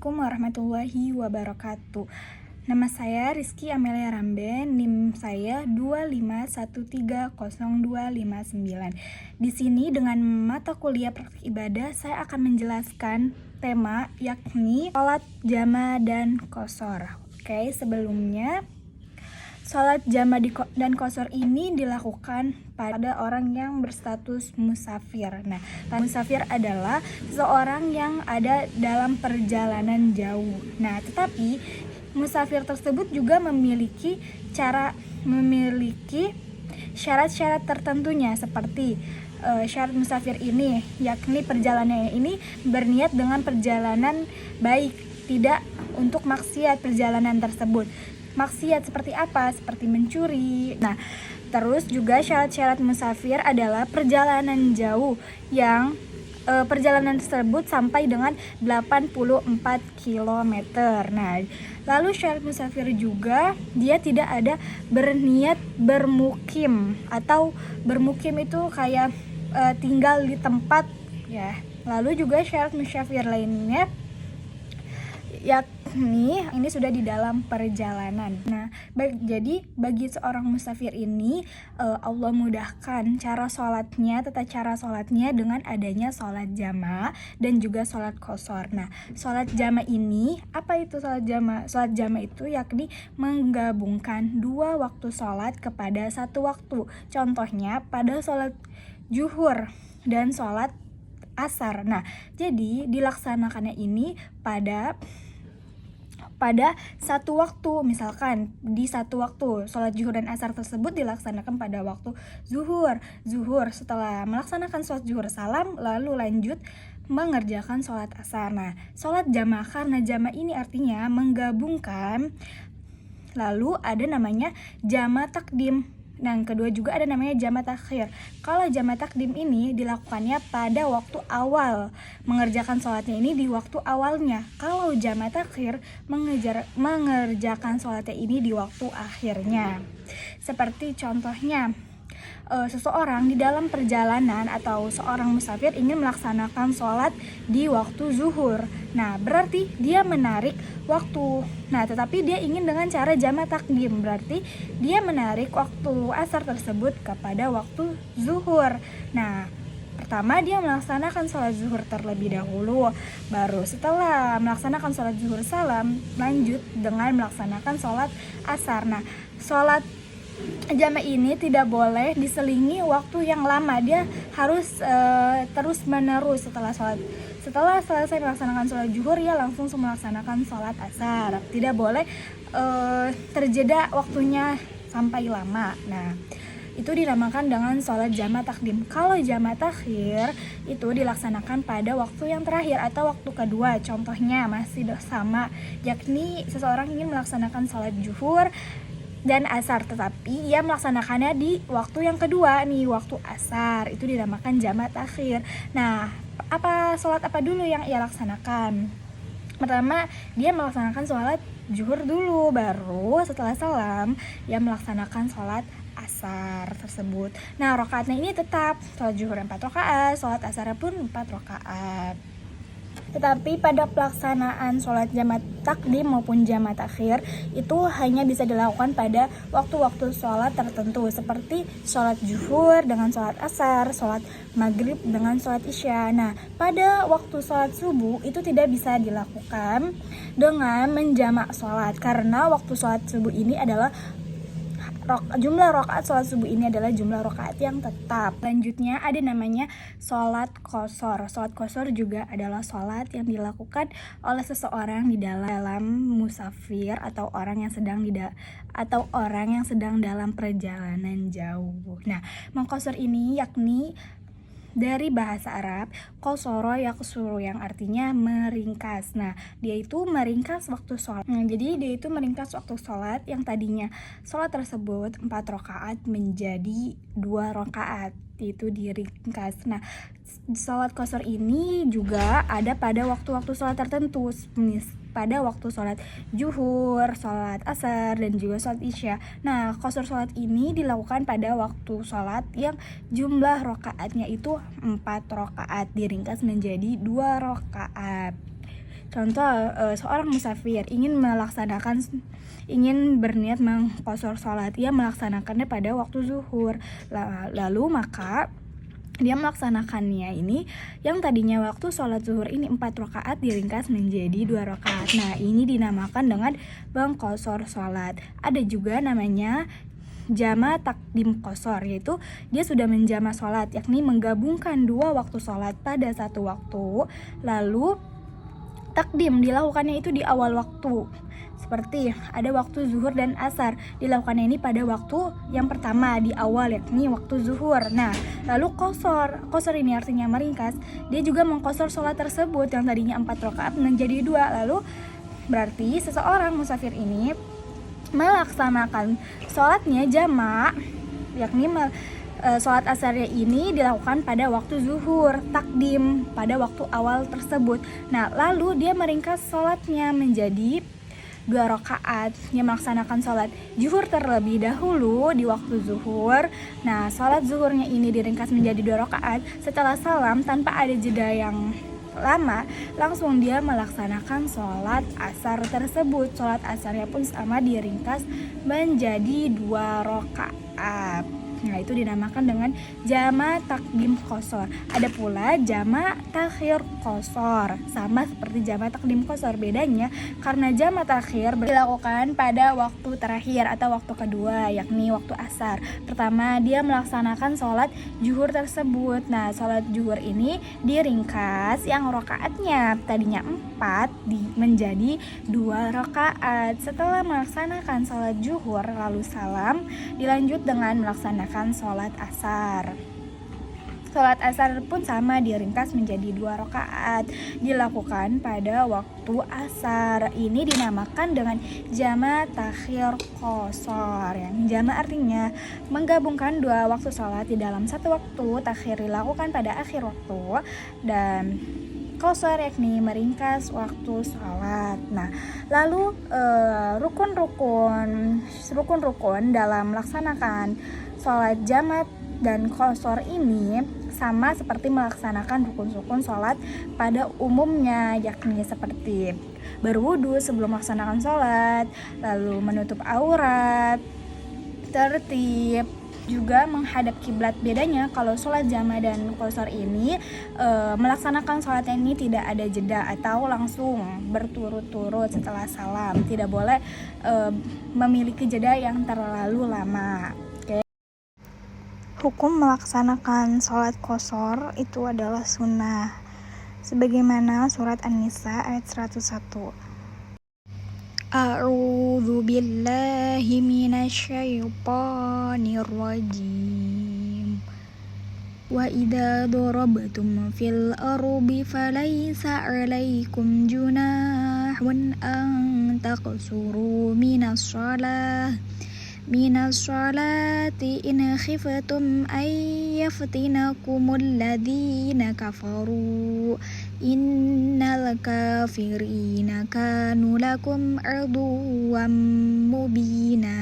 Assalamualaikum warahmatullahi wabarakatuh. Nama saya Rizky Amelia Ramben, NIM saya 251302559. Di sini dengan mata kuliah praktik ibadah saya akan menjelaskan tema yakni sholat jama dan qashar. Oke, sebelumnya sholat jama dan qashar ini dilakukan pada orang yang berstatus musafir. Nah, musafir adalah seseorang yang ada dalam perjalanan jauh. Nah, tetapi musafir tersebut juga memiliki syarat-syarat tertentunya seperti syarat musafir ini, yakni perjalanannya ini berniat dengan perjalanan baik, tidak untuk maksiat perjalanan tersebut. Maksiat seperti apa? Seperti mencuri. Nah, terus juga syarat-syarat musafir adalah perjalanan jauh yang perjalanan tersebut sampai dengan 84 km. Nah, lalu syarat musafir juga dia tidak ada berniat bermukim, atau bermukim itu kayak tinggal di tempat ya. Lalu juga syarat musafir lainnya yakni ini sudah di dalam perjalanan. Nah, jadi bagi seorang musafir ini Allah mudahkan tata cara sholatnya dengan adanya sholat jama dan juga sholat qashar. Nah, sholat jama ini, apa itu sholat jama? Sholat jama itu yakni menggabungkan dua waktu sholat kepada satu waktu. Contohnya pada sholat zuhur dan sholat asar. Nah, jadi dilaksanakannya ini pada satu waktu. Misalkan di satu waktu sholat zuhur dan asar tersebut dilaksanakan pada waktu zuhur. Setelah melaksanakan sholat zuhur salam, lalu lanjut mengerjakan sholat asar. Nah, sholat jamaah, karena jamaah ini artinya menggabungkan, lalu ada namanya jama takdim. Yang kedua juga ada namanya jama takhir. Kalau jama takdim ini dilakukannya pada waktu awal, mengerjakan sholatnya ini di waktu awalnya. Kalau jama takhir mengerjakan sholatnya ini di waktu akhirnya. Seperti contohnya, seseorang di dalam perjalanan atau seorang musafir ingin melaksanakan sholat di waktu zuhur. Nah, berarti dia menarik waktu. Nah, tetapi dia ingin dengan cara jama takdim, berarti dia menarik waktu asar tersebut kepada waktu zuhur. Nah, pertama dia melaksanakan sholat zuhur terlebih dahulu, baru setelah melaksanakan sholat zuhur salam, lanjut dengan melaksanakan sholat asar. Nah, sholat jama ini tidak boleh diselingi waktu yang lama, dia harus terus menerus. Setelah selesai melaksanakan sholat zuhur, ya langsung melaksanakan sholat asar, tidak boleh terjeda waktunya sampai lama. Nah, itu dinamakan dengan sholat jama takdim. Kalau jama takhir itu dilaksanakan pada waktu yang terakhir atau waktu kedua. Contohnya masih sama, yakni seseorang ingin melaksanakan sholat zuhur dan asar, tetapi ia melaksanakannya di waktu yang kedua nih, waktu asar. Itu dinamakan jama takhir. Nah, sholat apa dulu yang ia laksanakan? Pertama, dia melaksanakan sholat zuhur dulu, baru setelah salam ia melaksanakan sholat asar tersebut. Nah, rakaatnya ini tetap sholat zuhur 4 rakaat, sholat asar pun 4 rakaat. Tetapi pada pelaksanaan sholat jama takdim maupun jama takhir itu hanya bisa dilakukan pada waktu-waktu sholat tertentu, seperti sholat zuhur dengan sholat asar, sholat maghrib dengan sholat isya. Nah, pada waktu sholat subuh itu tidak bisa dilakukan dengan menjamak sholat, karena waktu sholat subuh ini adalah jumlah rakaat sholat subuh ini adalah jumlah rakaat yang tetap. Selanjutnya ada namanya sholat qashar. Sholat qashar juga adalah sholat yang dilakukan oleh seseorang di dalam musafir atau orang yang sedang dalam perjalanan jauh. Nah, mengqashar ini yakni dari bahasa Arab qashara yaqsuru, yang artinya meringkas. Nah, dia itu meringkas waktu sholat. Jadi dia itu meringkas waktu sholat yang tadinya sholat tersebut 4 rakaat menjadi 2 rakaat, itu diringkas. Nah, sholat qashar ini juga ada pada waktu-waktu sholat tertentu, pada waktu sholat zuhur, sholat asar, dan juga sholat isya. Nah, qashar sholat ini dilakukan pada waktu sholat yang jumlah rakaatnya itu 4 rakaat, diringkas menjadi 2 rakaat. Contoh, seorang musafir ingin berniat mengqashar sholat, ia melaksanakannya pada waktu zuhur. Lalu maka dia melaksanakannya ini yang tadinya waktu sholat zuhur ini 4 rakaat diringkas menjadi 2 rakaat. Nah, ini dinamakan dengan mengqashar sholat. Ada juga namanya jama takdim qashar, yaitu dia sudah menjama sholat, yakni menggabungkan 2 waktu sholat pada satu waktu. Lalu takdim dilakukannya itu di awal waktu, seperti ada waktu zuhur dan asar, dilakukannya ini pada waktu yang pertama di awal, yakni waktu zuhur. Nah, lalu qashar ini artinya meringkas, dia juga mengqashar sholat tersebut yang tadinya 4 rakaat menjadi 2. Lalu berarti seseorang musafir ini melaksanakan sholatnya jamak, yakni sholat asarnya ini dilakukan pada waktu zuhur, takdim pada waktu awal tersebut. Nah, lalu dia meringkas sholatnya menjadi 2 rakaat. Dia melaksanakan sholat zuhur terlebih dahulu di waktu zuhur. Nah, sholat zuhurnya ini diringkas menjadi 2 rakaat. Setelah salam tanpa ada jeda yang lama, langsung dia melaksanakan sholat asar tersebut. Sholat asarnya pun sama diringkas menjadi 2 rakaat. Nah, itu dinamakan dengan jama takdim qashar. Ada pula jama takhir qashar, sama seperti jama takdim qashar. Bedanya karena jama takhir dilakukan pada waktu terakhir atau waktu kedua, yakni waktu asar. Pertama, dia melaksanakan sholat zuhur tersebut. Nah, sholat zuhur ini diringkas yang rakaatnya tadinya 4 menjadi 2 rakaat. Setelah melaksanakan sholat zuhur lalu salam, dilanjut dengan melaksanakan sholat asar. Sholat asar pun sama diringkas menjadi 2 rakaat, dilakukan pada waktu asar. Ini dinamakan dengan jama takhir qashar. Yang jama artinya menggabungkan 2 waktu sholat di dalam satu waktu. Takhir dilakukan pada akhir waktu, dan qashar yakni meringkas waktu sholat. Nah, lalu rukun-rukun dalam melaksanakan sholat jamat dan qashar ini sama seperti melaksanakan rukun-rukun sholat pada umumnya, yakni seperti berwudu sebelum melaksanakan sholat, lalu menutup aurat, tertib, juga menghadap kiblat. Bedanya kalau sholat jama dan qashar ini melaksanakan sholatnya ini tidak ada jeda atau langsung berturut-turut setelah salam, tidak boleh memiliki jeda yang terlalu lama. Hukum melaksanakan sholat qashar itu adalah sunnah, sebagaimana surat An-Nisa ayat 101. A'udzu billahi minasyaitonir rajim. Wa idza darabtum fil ardi falaysa 'alaikum junahun an taqsuru minas salati in khiftum ay yaftinakumul ladzina kafaru innal kafirina kanu lakum aduwwan mubina.